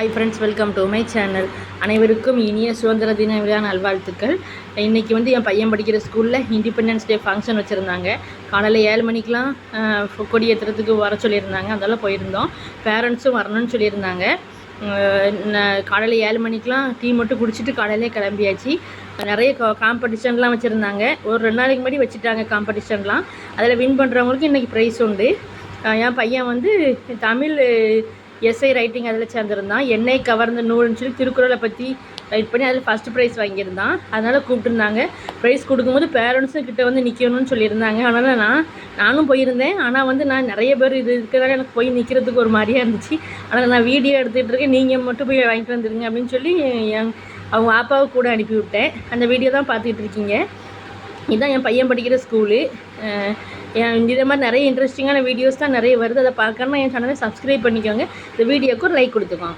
Hi friends, welcome to my channel. அனைவருக்கும் இனிய சுதந்திர தின விழா நல்வாழ்த்துக்கள். இன்றைக்கி என் பையன் படிக்கிற ஸ்கூலில் இண்டிபெண்டன்ஸ் டே ஃபங்க்ஷன் வச்சுருந்தாங்க. காலையில் 7 மணிக்கெலாம் கொடி ஏற்றுறதுக்கு வர சொல்லியிருந்தாங்க. அதெல்லாம் போயிருந்தோம். பேரண்ட்ஸும் வரணும்னு சொல்லியிருந்தாங்க. காலையில் 7 மணிக்கெலாம் டீ மட்டும் குடிச்சிட்டு காலையிலே கிளம்பியாச்சு. நிறைய காம்படிஷன்லாம் வச்சுருந்தாங்க. ஒரு 2 நாளைக்கு முன்னாடி வச்சுட்டாங்க காம்படிஷன்லாம். அதில் வின் பண்ணுறவங்களுக்கு இன்றைக்கி ப்ரைஸ் உண்டு. என் பையன் தமிழ் எஸ்ஐ ரைட்டிங் அதில் சேர்ந்துருந்தான். என்னை கவர்ந்த நூல்னு சொல்லி திருக்குறளை பற்றி ரைட் பண்ணி அதில் ஃபஸ்ட்டு ப்ரைஸ் வாங்கியிருந்தான். அதனால் கூப்பிட்டுருந்தாங்க. ப்ரைஸ் கொடுக்கும்போது பேரண்ட்ஸும் கிட்ட நிற்கணும்னு சொல்லியிருந்தாங்க. அதனால் நானும் போயிருந்தேன். ஆனால் நான் நிறைய பேர் இது இருக்கிறதால எனக்கு போய் நிற்கிறதுக்கு ஒரு மாதிரியாக இருந்துச்சு. அதனால் நான் வீடியோ எடுத்துகிட்டு இருக்கேன், நீங்கள் மட்டும் போய் வாங்கிட்டு வந்துடுங்க அப்படின்னு சொல்லி அவங்க அப்பாவை கூட அனுப்பி விட்டேன். அந்த வீடியோ தான் பார்த்துக்கிட்டு இருக்கீங்க. இதுதான் என் பையன் படிக்கிற ஸ்கூலு. இதே மாதிரி நிறைய இன்ட்ரெஸ்டிங்கான வீடியோஸ் தான் நிறைய வருது. அதை பார்க்கணுன்னா என் சேனலை சப்ஸ்கிரைப் பண்ணிக்கோங்க. இந்த வீடியோக்கு ஒரு லைக் கொடுத்துக்கோங்க.